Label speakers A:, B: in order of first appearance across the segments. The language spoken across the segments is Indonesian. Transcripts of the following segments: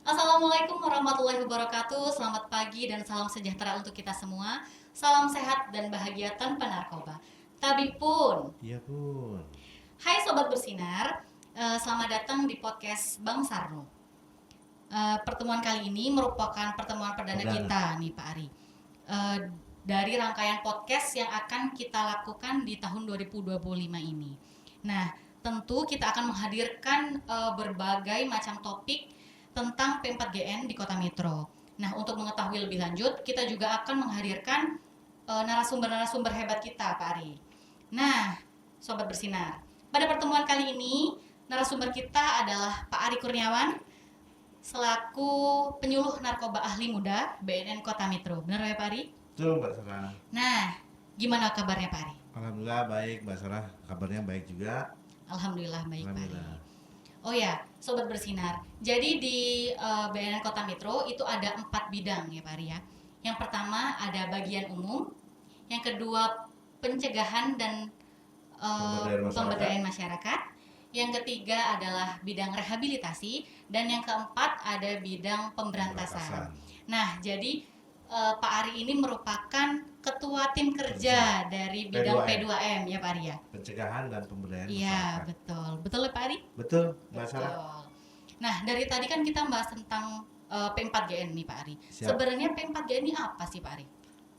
A: Assalamualaikum warahmatullahi wabarakatuh. Selamat pagi dan salam sejahtera untuk kita semua. Salam sehat dan bahagia tanpa narkoba. Tabib pun.
B: Iya pun.
A: Hai Sobat Bersinar, selamat datang di podcast Bang Sarno. Pertemuan kali ini merupakan pertemuan perdana kita nih Pak Ari. Dari rangkaian podcast yang akan kita lakukan di tahun 2025 ini. Nah, tentu kita akan menghadirkan berbagai macam topik tentang P4GN di Kota Metro. Nah, untuk mengetahui lebih lanjut, kita juga akan menghadirkan narasumber-narasumber hebat kita, Pak Ari. Nah, Sobat Bersinar, pada pertemuan kali ini, narasumber kita adalah Pak Ari Kurniawan, selaku penyuluh narkoba ahli muda BNN Kota Metro. Benar ya, Pak Ari?
B: Betul, Mbak Sarah.
A: Nah, gimana kabarnya, Pak Ari?
B: Alhamdulillah baik, Mbak Sarah. Kabarnya baik juga.
A: Alhamdulillah baik,
B: Alhamdulillah.
A: Pak Ari. Oh ya, Sobat Bersinar. Jadi di BNN Kota Metro itu ada 4 bidang ya Pak Ari ya. Yang pertama ada bagian umum, yang kedua pencegahan dan pemberdayaan masyarakat, yang ketiga adalah bidang rehabilitasi, dan yang keempat ada bidang pemberantasan. Nah, jadi Pak Ari ini merupakan ketua tim kerja dari bidang P2M ya Pak Ari ya.
B: Pencegahan dan pemberdayaan masyarakat.
A: Iya, betul. Betul ya Pak Ari?
B: Betul, Mbak Sarah.
A: Nah, dari tadi kan kita bahas tentang P4GN nih Pak Ari. Sebenarnya P4GN ini apa sih Pak Ari?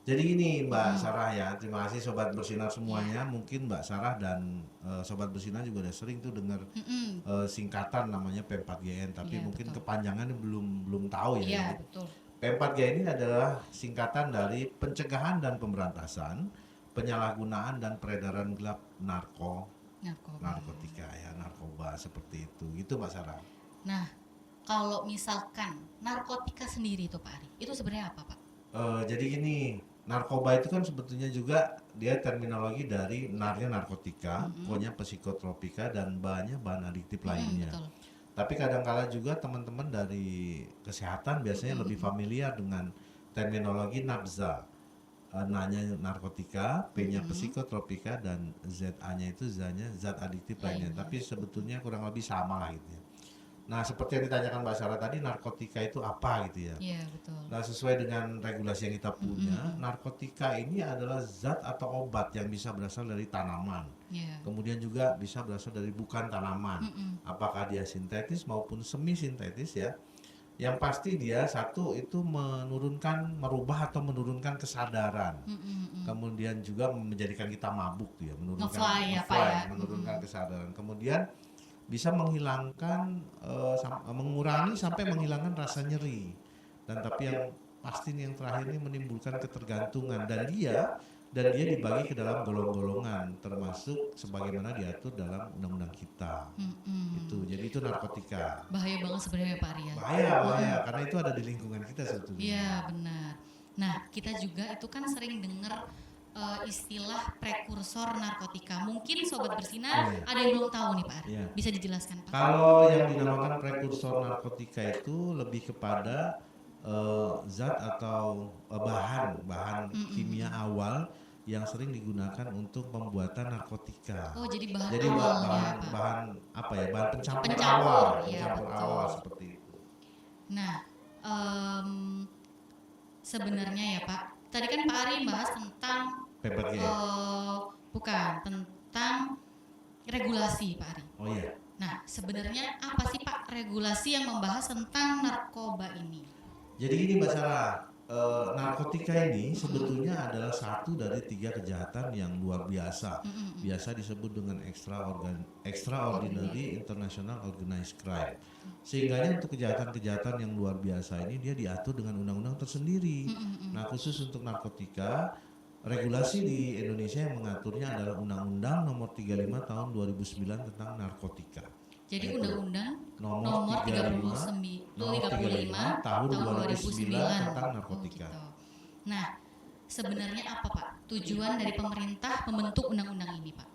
B: Jadi ini Mbak Sarah ya, terima kasih Sobat Bersinar semuanya. Mungkin Mbak Sarah dan Sobat Bersinar juga udah sering tuh dengar singkatan namanya P4GN, tapi mungkin kepanjangannya belum tahu ya.
A: Iya, betul.
B: P4GN ini adalah singkatan dari pencegahan dan pemberantasan penyalahgunaan dan peredaran gelap narkotika ya, narkoba seperti itu. Itu Mbak Sarah.
A: Nah, kalau misalkan narkotika sendiri itu Pak Ari, itu sebenarnya apa Pak?
B: Jadi gini, narkoba itu kan sebetulnya juga dia terminologi dari narnya narkotika, pokoknya psikotropika dan bahan adiktif lainnya.
A: Betul.
B: Tapi kadang-kala juga teman-teman dari kesehatan biasanya lebih familiar dengan terminologi NABZA. N-nya narkotika, P-nya psikotropika, dan Z-nya itu zat adiktif lainnya. Tapi sebetulnya kurang lebih sama lah gitu ya. Nah, seperti yang ditanyakan Mbak Sarah tadi, narkotika itu apa gitu ya?
A: Iya, betul.
B: Nah, sesuai dengan regulasi yang kita punya, narkotika ini adalah zat atau obat yang bisa berasal dari tanaman. Kemudian juga bisa berasal dari bukan tanaman. Apakah dia sintetis maupun semi sintetis ya. Yang pasti dia satu itu merubah atau menurunkan kesadaran. Kemudian juga menjadikan kita mabuk ya, menurunkan kesadaran. Kemudian bisa menghilangkan mengurangi sampai menghilangkan rasa nyeri. Dan tapi yang pasti yang terakhir ini menimbulkan ketergantungan, dan dia dibagi ke dalam golong-golongan termasuk sebagaimana diatur dalam undang-undang kita. Itu jadi itu narkotika.
A: Bahaya banget sebenarnya Pak Ari ya.
B: Bahaya karena itu ada di lingkungan kita sebetulnya.
A: Iya, benar. Nah, kita juga itu kan sering dengar istilah prekursor narkotika. Mungkin Sobat Bersinar ada yang belum tahu nih Pak Ari. Bisa dijelaskan Pak?
B: Kalau yang dinamakan prekursor narkotika itu lebih kepada zat atau bahan kimia awal yang sering digunakan untuk pembuatan narkotika.
A: Oh, jadi bahan
B: pencampur awal seperti itu.
A: Nah, sebenarnya ya Pak, tadi kan Pak Ari bahas tentang tentang regulasi Pak Ari.
B: Oh iya.
A: Nah, sebenarnya apa sih Pak regulasi yang membahas tentang narkoba ini?
B: Jadi gini Mbak Sarah, narkotika ini sebetulnya adalah satu dari 3 kejahatan yang luar biasa. Biasa disebut dengan extraordinary international organized crime. Sehingganya untuk kejahatan-kejahatan yang luar biasa ini dia diatur dengan undang-undang tersendiri. Nah, khusus untuk narkotika, regulasi di Indonesia yang mengaturnya adalah Undang-Undang Nomor 35 Tahun 2009 tentang narkotika.
A: Jadi Undang-Undang
B: Nomor 35 Tahun 2009 tentang narkotika.
A: Oh, gitu. Nah, sebenarnya apa Pak tujuan dari pemerintah membentuk undang-undang ini Pak?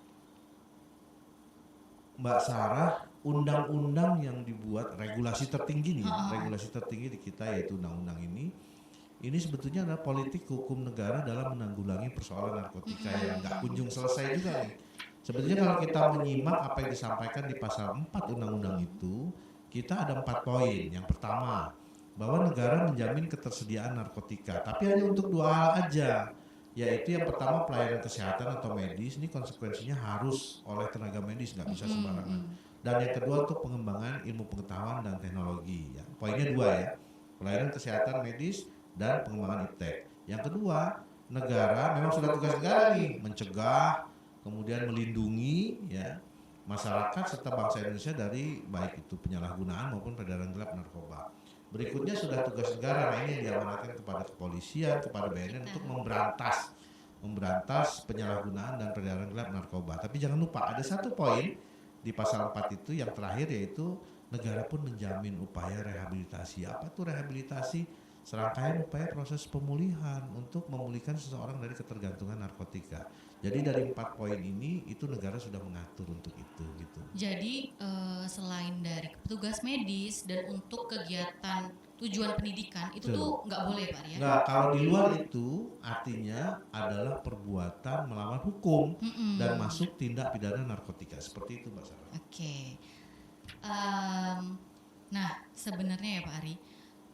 B: Mbak Sarah, undang-undang yang dibuat, regulasi tertinggi nih, regulasi tertinggi di kita yaitu undang-undang ini sebetulnya adalah politik hukum negara dalam menanggulangi persoalan narkotika yang nggak kunjung selesai juga nih. Sebetulnya kalau kita menyimak apa yang disampaikan di pasal 4 undang-undang itu, kita ada 4 poin. Yang pertama, bahwa negara menjamin ketersediaan narkotika, tapi hanya untuk 2 hal aja, yaitu yang pertama pelayanan kesehatan atau medis, ini konsekuensinya harus oleh tenaga medis, nggak bisa sembarangan. Dan yang kedua untuk pengembangan ilmu pengetahuan dan teknologi. Ya. Poinnya 2 ya, pelayanan kesehatan medis dan pengembangan iptek. Yang kedua, negara memang sudah tugas negara nih, mencegah, kemudian melindungi ya masyarakat serta bangsa Indonesia dari baik itu penyalahgunaan maupun peredaran gelap narkoba. Berikutnya sudah tugas negara, nah ini yang diamanatkan kepada kepolisian, kepada BNN untuk memberantas penyalahgunaan dan peredaran gelap narkoba. Tapi jangan lupa ada satu poin di pasal 4 itu yang terakhir, yaitu negara pun menjamin upaya rehabilitasi. Apa tuh rehabilitasi? Serangkaian upaya proses pemulihan untuk memulihkan seseorang dari ketergantungan narkotika. Jadi dari 4 poin ini itu negara sudah mengatur untuk itu gitu.
A: Jadi selain dari petugas medis dan untuk kegiatan tujuan pendidikan itu tuh nggak boleh Pak ya?
B: Nggak, kalau di luar itu artinya adalah perbuatan melawan hukum dan masuk tindak pidana narkotika seperti itu Mbak Sarah.
A: Oke. Nah sebenarnya ya Pak Ari,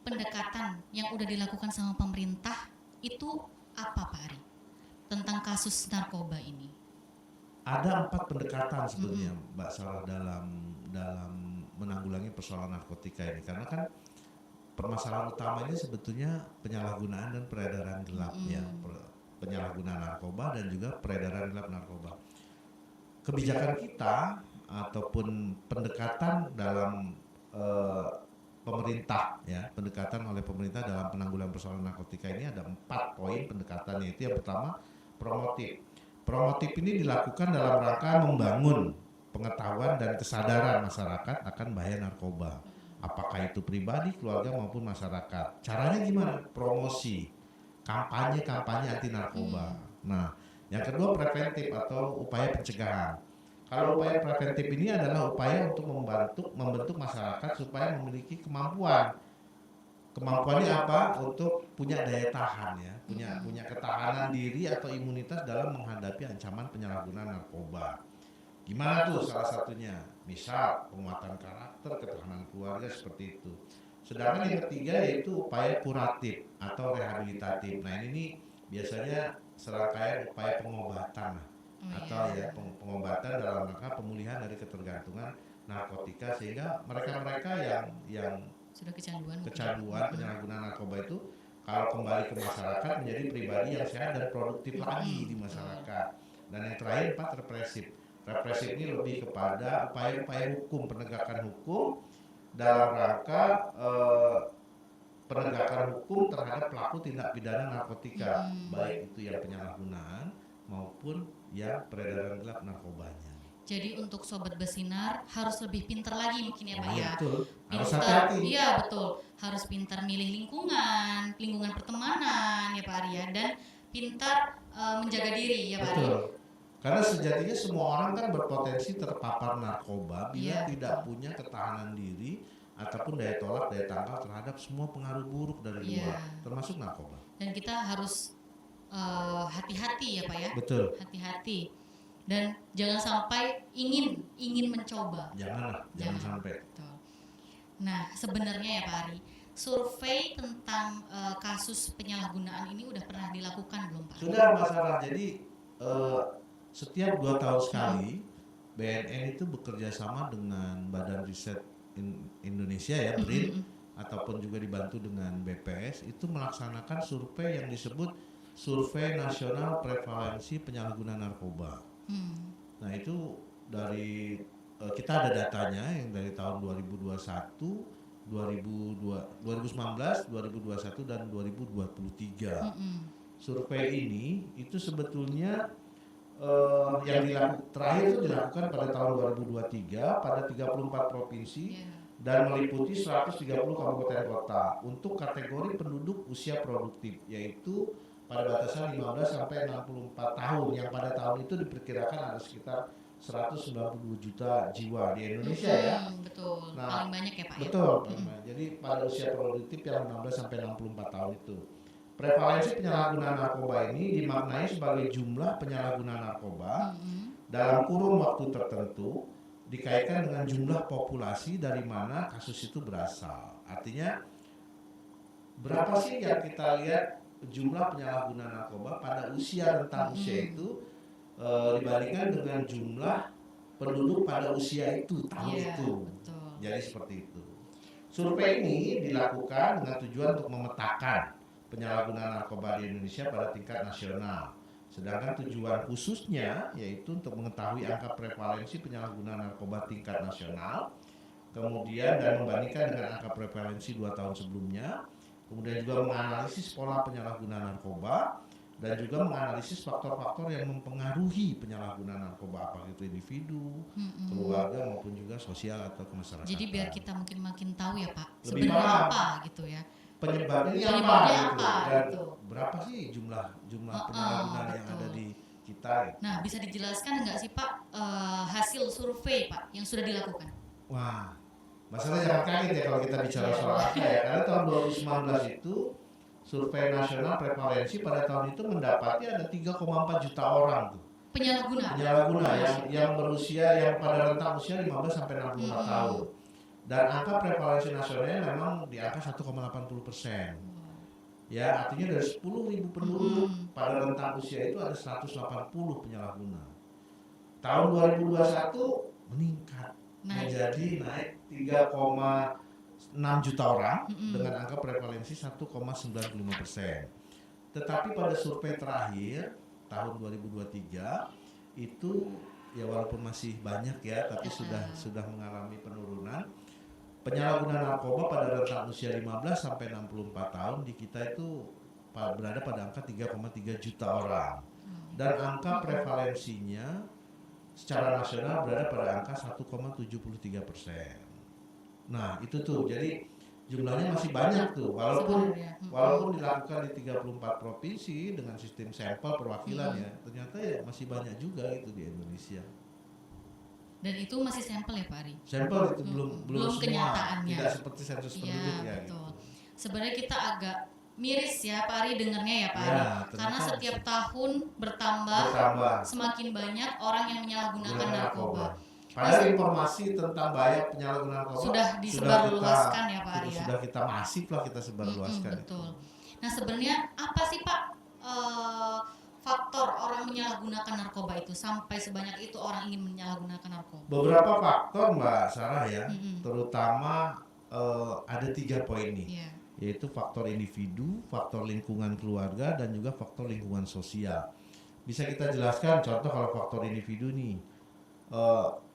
A: pendekatan yang udah dilakukan sama pemerintah itu apa Pak Ari tentang kasus narkoba ini?
B: Ada 4 pendekatan sebenarnya Mbak Sarah dalam menanggulangi persoalan narkotika ini, karena kan permasalahan utamanya sebetulnya penyalahgunaan dan peredaran gelap ya, penyalahgunaan narkoba dan juga peredaran gelap narkoba. Kebijakan kita ataupun pendekatan dalam pemerintah ya, pendekatan oleh pemerintah dalam penanggulangan persoalan narkotika ini ada 4 poin pendekatannya. Itu yang pertama, promotif. Promotif ini dilakukan dalam rangka membangun pengetahuan dan kesadaran masyarakat akan bahaya narkoba, apakah itu pribadi, keluarga maupun masyarakat. Caranya gimana? Promosi, kampanye anti narkoba. Nah, yang kedua preventif atau upaya pencegahan. Kalau upaya preventif ini adalah upaya untuk membentuk masyarakat supaya memiliki kemampuan. Kemampuannya apa? Untuk punya daya tahan ya, punya ketahanan diri atau imunitas dalam menghadapi ancaman penyalahgunaan narkoba. Gimana tuh salah satunya? Misal penguatan karakter, ketahanan keluarga seperti itu. Sedangkan yang ketiga yaitu upaya kuratif atau rehabilitatif. Nah ini biasanya serangkaian upaya pengobatan atau ya pengobatan dalam rangka pemulihan dari ketergantungan narkotika, sehingga mereka-mereka yang
A: sudah kecanduan
B: penyalahgunaan narkoba itu kalau kembali ke masyarakat menjadi pribadi yang sehat dan produktif lagi di masyarakat. Dan yang terakhir 4 represif. Represif ini lebih kepada upaya-upaya hukum, penegakan hukum dalam rangka penegakan hukum terhadap pelaku tindak pidana narkotika, baik itu yang penyalahgunaan maupun yang peredaran gelap narkobanya.
A: Jadi untuk sobat Besinar harus lebih pintar lagi mungkin ya Pak ya.
B: Betul. Harus
A: hati-hati. Iya betul. Harus pintar milih lingkungan pertemanan ya Pak Arya, dan pintar menjaga diri ya Pak Arya.
B: Karena sejatinya semua orang kan berpotensi terpapar narkoba bila tidak punya ketahanan diri ataupun daya tolak, daya tangkal terhadap semua pengaruh buruk dari luar, termasuk narkoba.
A: Dan kita harus hati-hati ya Pak ya.
B: Betul.
A: Hati-hati. Dan jangan sampai ingin mencoba.
B: Jangan sampai.
A: Betul. Nah, sebenarnya ya Pak Ari, survei tentang kasus penyalahgunaan ini udah pernah dilakukan belum Pak?
B: Sudah Mas Sarah. Jadi setiap 2 tahun sekali BNN itu bekerja sama dengan Badan Riset Indonesia ya, BRIN, ataupun juga dibantu dengan BPS, itu melaksanakan survei yang disebut Survei Nasional Prevalensi Penyalahgunaan Narkoba. Nah itu dari kita ada datanya yang dari tahun 2021, 2019, 2021 dan 2023. Survei ini itu sebetulnya yang terakhir itu dilakukan pada tahun 2023 pada 34 provinsi dan meliputi 130 kabupaten kota untuk kategori penduduk usia produktif, yaitu pada batasan 15 sampai 64 tahun, yang pada tahun itu diperkirakan ada sekitar 192 juta jiwa di Indonesia ya.
A: Betul. Paling banyak ya Pak
B: betul, ya? Jadi pada usia produktif yang 16 sampai 64 tahun itu. Prevalensi penyalahgunaan narkoba ini dimaknai sebagai jumlah penyalahguna narkoba dalam kurun waktu tertentu dikaitkan dengan jumlah populasi dari mana kasus itu berasal. Artinya berapa sih yang kita lihat jumlah penyalahguna narkoba pada usia rentang usia itu dibandingkan dengan jumlah penduduk pada usia itu tahun itu.
A: Betul.
B: Jadi seperti itu. Survei ini dilakukan dengan tujuan untuk memetakan penyalahgunaan narkoba di Indonesia pada tingkat nasional. Sedangkan tujuan khususnya yaitu untuk mengetahui angka prevalensi penyalahgunaan narkoba tingkat nasional, kemudian dan membandingkan dengan angka prevalensi 2 tahun sebelumnya, kemudian juga menganalisis pola penyalahgunaan narkoba, dan juga menganalisis faktor-faktor yang mempengaruhi penyalahgunaan narkoba, apakah itu individu, keluarga maupun juga sosial atau kemasyarakatan.
A: Jadi biar kita mungkin makin tahu ya Pak,
B: lebih
A: sebenarnya
B: paham
A: apa gitu ya.
B: Penyebabnya apa gitu, dan berapa sih jumlah penyalahgunaan yang ada di kita.
A: Nah, bisa dijelaskan nggak sih Pak hasil survei Pak yang sudah dilakukan?
B: Wah, masalah jangan kaget ya kalau kita bicara soal angka ya, karena tahun 2019 itu survei nasional prevalensi pada tahun itu mendapati ada 3,4 juta orang tuh penyalahguna yang berusia, yang pada rentang usia 15 sampai 64 tahun. Dan angka prevalensi nasionalnya memang di angka 1,80%. Ya, artinya dari 10.000 penduduk pada rentang usia itu ada 180 penyalahguna. Tahun 2021 meningkat menjadi naik 3,6 juta orang dengan angka prevalensi 1,95%. Tetapi pada survei terakhir tahun 2023 itu ya walaupun masih banyak ya, tapi sudah mengalami penurunan. Penyalahgunaan narkoba pada rentang usia 15 sampai 64 tahun di kita itu berada pada angka 3,3 juta orang. Dan angka prevalensinya secara nasional berada pada angka 1,73%. Nah, itu tuh. Jadi jumlahnya masih banyak tuh. Walaupun dilakukan di 34 provinsi dengan sistem sampel perwakilan ya, ternyata ya masih banyak juga itu di Indonesia.
A: Dan itu masih sampel ya Pak Ari?
B: Sampel itu belum semua,
A: kenyataannya.
B: Tidak seperti sensus penduduk ya.
A: Betul. Gitu. Sebenarnya kita agak miris ya Pak Ari dengarnya ya Pak Ari. Karena setiap tahun bertambah, semakin banyak orang yang menyalahgunakan narkoba.
B: Padahal informasi tentang bahaya penyalahgunaan narkoba
A: sudah disebarluaskan ya Pak Ari ya.
B: Sudah kita masif lah kita sebarluaskan.
A: Betul. Nah sebenarnya apa sih Pak faktor orang menyalahgunakan narkoba itu sampai sebanyak itu orang ingin menyalahgunakan narkoba?
B: Beberapa faktor Mbak Sarah ya, terutama ada 3 poin nih, yaitu faktor individu, faktor lingkungan keluarga, dan juga faktor lingkungan sosial. Bisa kita jelaskan contoh kalau faktor individu nih,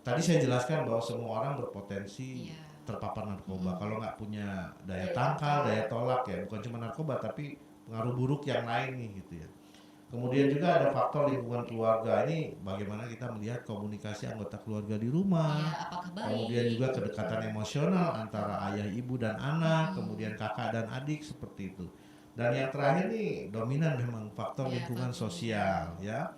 B: tadi saya jelaskan bahwa semua orang berpotensi terpapar narkoba. Kalau nggak punya daya tangkal, daya tolak ya, bukan cuma narkoba tapi pengaruh buruk yang lain nih gitu ya. Kemudian juga ada faktor lingkungan keluarga, ini bagaimana kita melihat komunikasi anggota keluarga di rumah, kemudian juga kedekatan emosional antara ayah, ibu, dan anak, kemudian kakak dan adik seperti itu. Dan yang terakhir nih dominan memang faktor lingkungan sosial ya.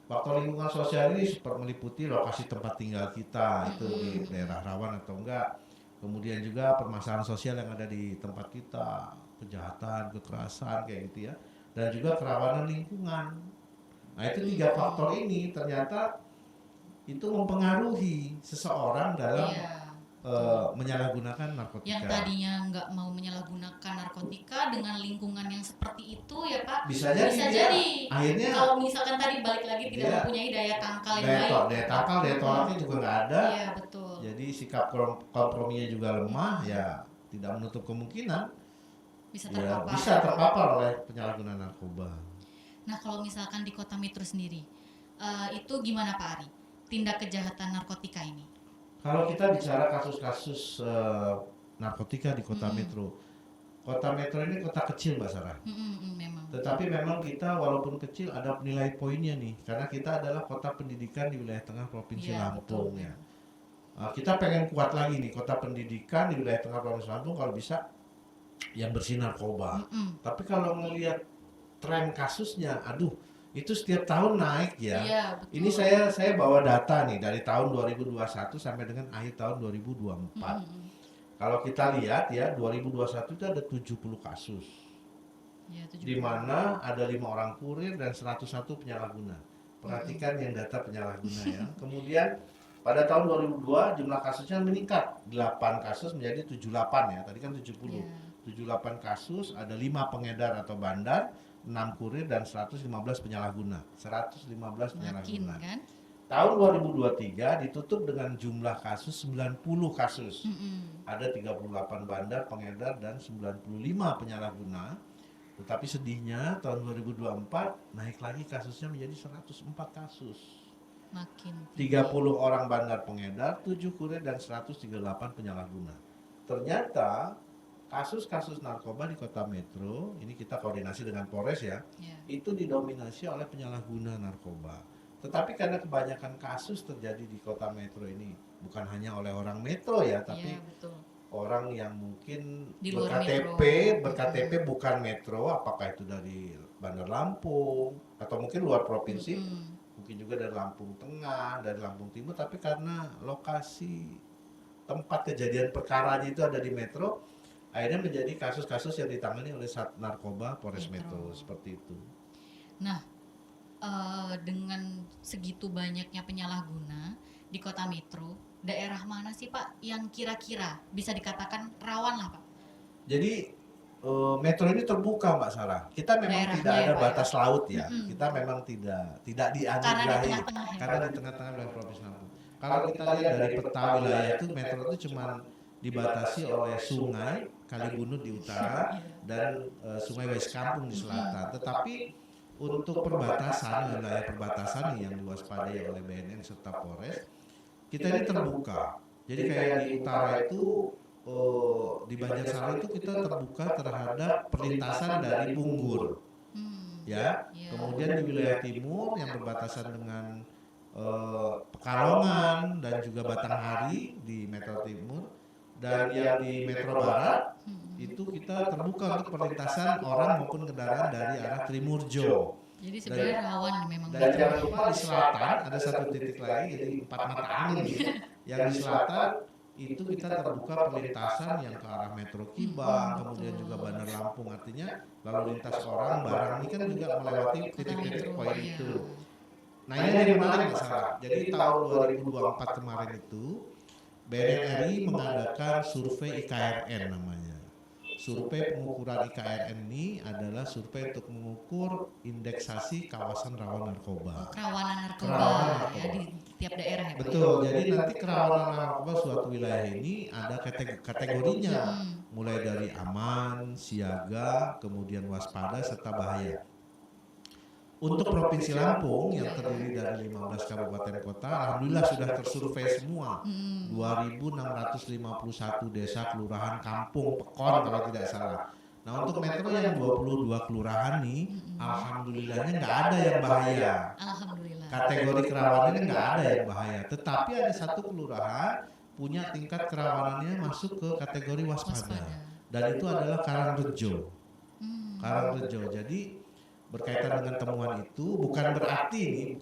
B: Faktor lingkungan sosial ini meliputi lokasi tempat tinggal kita, itu di daerah rawan atau enggak. Kemudian juga permasalahan sosial yang ada di tempat kita, kejahatan, kekerasan kayak gitu ya. Dan juga kerawanan lingkungan. Nah itu 3 faktor ini ternyata itu mempengaruhi seseorang dalam menyalahgunakan narkotika.
A: Yang tadinya nggak mau menyalahgunakan narkotika dengan lingkungan yang seperti itu ya Pak.
B: Bisa jadi. Akhirnya
A: kalau misalkan tadi balik lagi tidak mempunyai daya tangkal yang baik.
B: Daya tangkal, daya tolaknya juga nggak ada.
A: Iya betul.
B: Jadi sikap komprominya juga lemah ya, tidak menutup kemungkinan bisa terpapar oleh penyalahgunaan narkoba.
A: Nah kalau misalkan di Kota Metro sendiri, itu gimana Pak Ari? Tindak kejahatan narkotika ini?
B: Kalau kita bicara kasus-kasus narkotika di Kota Metro, Kota Metro ini kota kecil Mbak Sarah.
A: Memang.
B: Tetapi memang kita walaupun kecil ada nilai poinnya nih, karena kita adalah kota pendidikan di wilayah tengah Provinsi Lampung ya. Kita pengen kuat lagi nih, kota pendidikan di wilayah tengah Provinsi Lampung kalau bisa yang bersih narkoba. Tapi kalau melihat tren kasusnya, itu setiap tahun naik ya.
A: Iya, betul.
B: Ini saya bawa data nih dari tahun 2021 sampai dengan akhir tahun 2024. Kalau kita lihat ya 2021 itu ada 70 kasus. Ya, di mana ada 5 orang kurir dan 101 penyalahguna. Perhatikan yang data penyalahguna ya. Kemudian pada tahun 2002 jumlah kasusnya meningkat 8 kasus menjadi 78 ya. Tadi kan 70. 78 kasus, ada 5 pengedar atau bandar, 6 kurir dan 115 penyalahguna. 115 penyalahguna. Kan? Tahun 2023 ditutup dengan jumlah kasus 90 kasus. Ada 38 bandar, pengedar dan 95 penyalahguna. Tetapi sedihnya tahun 2024 naik lagi kasusnya menjadi 104 kasus. Makin 30 orang bandar pengedar, 7 kurir dan 138 penyalahguna. Ternyata kasus-kasus narkoba di kota Metro, ini kita koordinasi dengan Polres ya, itu didominasi oleh penyalahguna narkoba. Tetapi karena kebanyakan kasus terjadi di kota Metro ini, bukan hanya oleh orang Metro ya, tapi orang yang mungkin berKTP bukan Metro, apakah itu dari Bandar Lampung, atau mungkin luar provinsi, mungkin juga dari Lampung Tengah, dari Lampung Timur, tapi karena lokasi tempat kejadian perkaranya itu ada di Metro, akhirnya menjadi kasus-kasus yang ditangani oleh Sat Narkoba Polres Metro seperti itu. Nah,
A: dengan segitu banyaknya penyalahguna di kota Metro, daerah mana sih Pak yang kira-kira bisa dikatakan rawan lah Pak?
B: Jadi Metro ini terbuka Mbak Sarah. Kita memang daerahnya tidak ada batas laut ya. Kita memang tidak dianugerahi karena di tengah-tengah wilayah Provinsi Lampung. Kalau kita lihat dari peta wilayah itu Metro itu cuma dibatasi oleh sungai Kalibunut di utara dan sungai Waiskampung di selatan. Tetapi untuk perbatasan, wilayah perbatasan yang diwaspadai oleh BNN serta Polres, kita ini terbuka. Jadi kayak di utara itu, di Banjarsari itu kita terbuka terhadap perlintasan dari Punggur. Ya, kemudian di wilayah timur yang berbatasan dengan Pekalongan dan juga Batanghari di Metro Timur, dan yang di Metro Barat itu kita terbuka untuk perlintasan orang maupun kendaraan dari arah Trimurjo.
A: Jadi sebenarnya rawan memang.
B: Dan jangan lupa di selatan ada satu titik lagi, jadi 4 mata angin gitu. Yang di selatan itu kita terbuka perlintasan yang ke arah Metro Kibang, kemudian juga Bandar Lampung, artinya lalu lintas orang barang ini kan juga melewati titik-titik poin itu. Nah ini yang menarik masalah. Jadi tahun 2024 kemarin itu BNN mengadakan survei IKRN namanya. Survei pengukuran IKRN ini adalah survei untuk mengukur indeksasi kawasan rawan narkoba.
A: Kerawanan narkoba ya di tiap daerah ya.
B: Betul. Jadi nanti kerawanan narkoba suatu wilayah ini ada kategorinya, mulai dari aman, siaga, kemudian waspada serta bahaya. Untuk Provinsi Lampung yang terdiri dari 15 kabupaten kota, alhamdulillah sudah tersurvei semua. 2.651 desa, kelurahan, kampung, pekon kalau tidak salah. Nah untuk Metro yang 22 kelurahan nih, alhamdulillahnya nggak ada yang bahaya.
A: Alhamdulillah.
B: Kategori kerawanannya nggak ada yang bahaya. Tetapi ada satu kelurahan punya tingkat kerawanannya masuk ke kategori waspada. Dan itu adalah Karangrejo. Karangrejo. Jadi berkaitan dengan temuan itu bukan berarti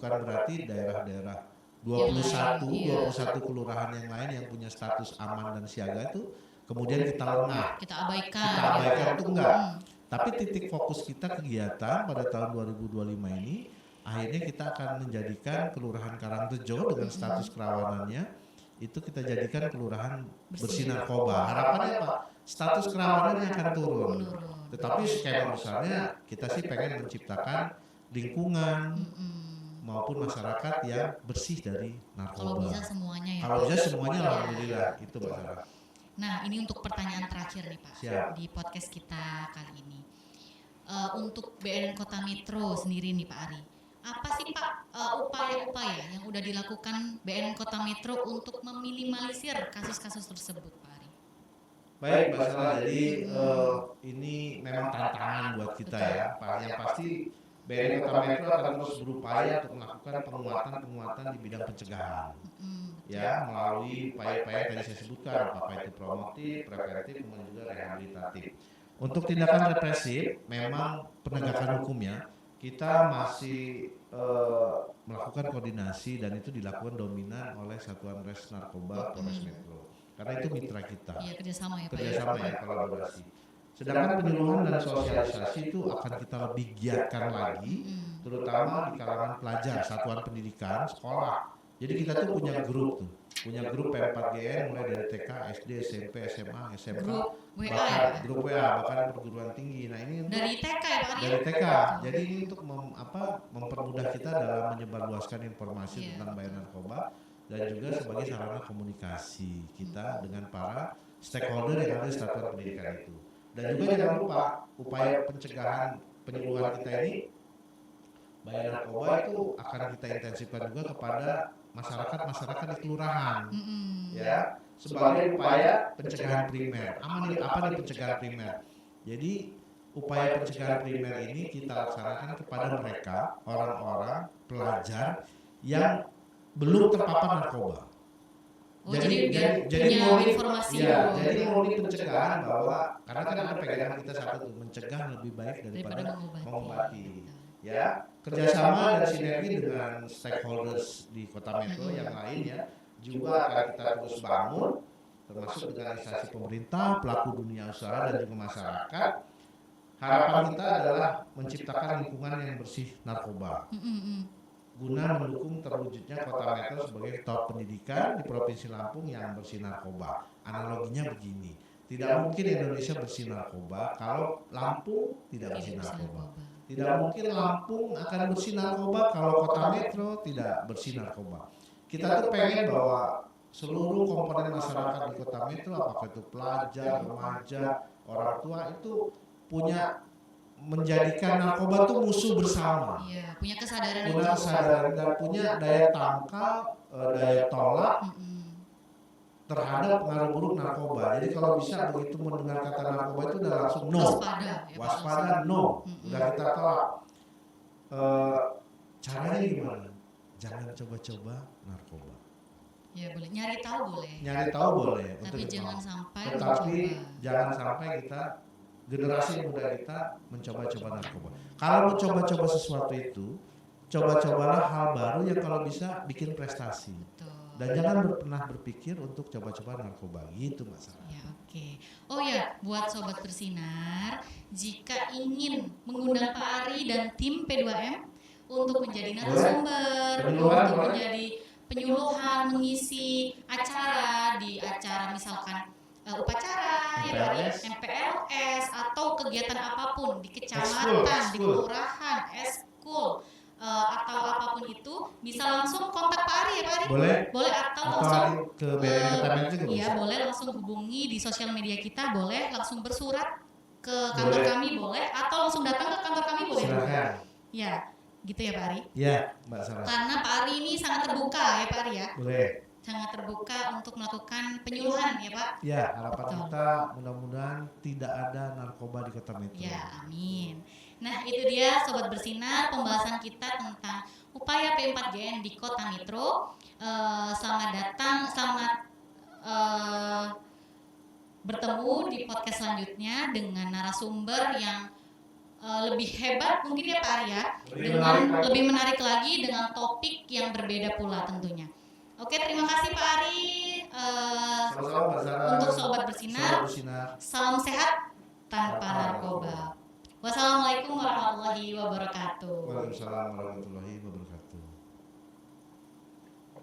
B: daerah-daerah 21 kelurahan yang lain yang punya status aman dan siaga itu kemudian kita lengah,
A: kita abaikan
B: itu enggak. Tapi titik fokus kita kegiatan pada tahun 2025 ini akhirnya kita akan menjadikan kelurahan Karangrejo dengan status kerawanannya itu kita jadikan kelurahan bersih narkoba. Harapannya Pak, status kerawanannya akan turun. Tetapi skema besarnya kita sih pengen menciptakan lingkungan maupun masyarakat yang bersih dari narkoba.
A: Kalau bisa semuanya ya.
B: Kalau bisa semuanya alhamdulillah itu Mbak Sarah.
A: Nah ini untuk pertanyaan terakhir nih Pak.
B: Siap.
A: Di podcast kita kali ini. Untuk BNN Kota Metro sendiri nih Pak Ari, apa sih Pak upaya-upaya yang udah dilakukan BNN Kota Metro untuk meminimalisir kasus-kasus tersebut Pak Ari?
B: Baik Mbak Sarah, jadi ini memang tantangan buat kita ya. Yang pasti BNN Kota Metro akan terus berupaya untuk melakukan penguatan di bidang pencegahan. Ya, melalui upaya-upaya yang tadi saya sebutkan, apakah itu promotif, preventif, kemudian juga rehabilitatif. Untuk tindakan represif, memang penegakan hukumnya kita masih melakukan koordinasi dan itu dilakukan dominan oleh Satuan Res Narkoba Polres Metro. Karena itu mitra kita.
A: Iya, kerjasama ya Pak.
B: Kerjasama ya, kolaborasi. Sedangkan penyuluhan dan sosialisasi itu akan kita lebih giatkan lagi, terutama di kalangan pelajar, satuan pendidikan, sekolah. Jadi kita tuh punya grup P4GN mulai dari TK, SD, SMP, SMA, SMA,
A: grup WA
B: bahkan
A: ya?
B: grup WA, bahkan perguruan tinggi. Nah ini
A: dari TK ya Pak?
B: dari TK. Jadi ini untuk mempermudah kita dalam menyebarluaskan informasi tentang bahaya narkoba dan juga sebagai sarana komunikasi kita dengan para stakeholder yang ada di satuan pendidikan itu. Dan juga jangan lupa upaya pencegahan penyuluhan kita ini bahaya narkoba itu akan kita intensifkan juga kepada masyarakat di kelurahan, ya, sebagai upaya pencegahan primer. Apa nih pencegahan primer? Jadi upaya pencegahan primer ini kita laksanakan kepada mereka orang-orang pelajar yang belum terpapar narkoba.
A: Jadi mau informasi.
B: Ya, jadi mau pencegahan bahwa karena kan ada pegangan kita satu tuh, mencegah lebih baik daripada mengobati. Ya, kerjasama dan sinergi dengan stakeholders di Kota Metro yang lain ya juga akan kita terus bangun, termasuk dengan instansi pemerintah, pelaku dunia usaha dan juga masyarakat. Harapan kita adalah menciptakan lingkungan yang bersih narkoba, guna mendukung terwujudnya Kota Metro sebagai top pendidikan di Provinsi Lampung yang bersih narkoba. Analoginya begini, tidak mungkin Indonesia bersih narkoba kalau Lampung tidak bersih narkoba. Tidak mungkin Lampung akan bersih narkoba kalau Kota Metro tidak bersih narkoba. Kita tuh pengen bahwa seluruh komponen masyarakat di Kota Metro, apakah itu pelajar, remaja, orang tua, itu punya menjadikan narkoba itu musuh bersama.
A: Iya, punya kesadaran
B: Dan punya daya tangkal, daya tolak terhadap pengaruh buruk narkoba. Jadi kalau bisa begitu mendengar kata narkoba itu udah langsung no, waspada no, udah kita tolak. Caranya gimana? Jangan coba-coba narkoba.
A: Ya boleh, nyari tahu boleh.
B: Nyari tahu boleh.
A: Tapi jangan sampai.
B: Tetapi jangan sampai kita generasi muda kita mencoba-coba narkoba. Kalau mau coba-coba sesuatu itu, coba-cobalah hal baru yang kalau bisa bikin prestasi.
A: Betul.
B: Dan jangan pernah berpikir untuk coba-coba narkoba gitu Mas.
A: Ya oke. Oh ya, buat sobat bersinar, jika ingin mengundang Pak Ari dan tim P2M untuk menjadi narasumber, untuk menjadi penyuluhan, mengisi acara di acara misalkan upacara, MPLS atau kegiatan apapun di kecamatan, di kelurahan, eskul, atau apapun itu, bisa langsung kontak Pak Ari ya Pak Ari? Boleh atau langsung
B: ke BNN juga
A: iya, boleh langsung hubungi di sosial media kita, boleh langsung bersurat ke kantor kami boleh, atau langsung datang ke kantor kami boleh.
B: Silakan.
A: Ya, gitu ya Pak Ari?
B: Iya, Mbak Sarah.
A: Karena Pak Ari ini sangat terbuka ya Pak Ari ya?
B: Boleh.
A: Sangat terbuka untuk melakukan penyuluhan ya Pak?
B: Ya, harapan kita mudah-mudahan tidak ada narkoba di Kota Metro.
A: Ya, amin. Nah, itu dia Sobat Bersinar, pembahasan kita tentang upaya P4GN di Kota Metro. Selamat datang, selamat bertemu di podcast selanjutnya dengan narasumber yang lebih hebat mungkin ya Pak Arya, dengan lebih menarik lagi dengan topik yang berbeda pula tentunya. Oke, terima kasih Pak Ari. Untuk Sobat Bersinar, salam sehat tanpa narkoba. Wassalamualaikum warahmatullahi wabarakatuh.
B: Waalaikumsalam warahmatullahi wabarakatuh.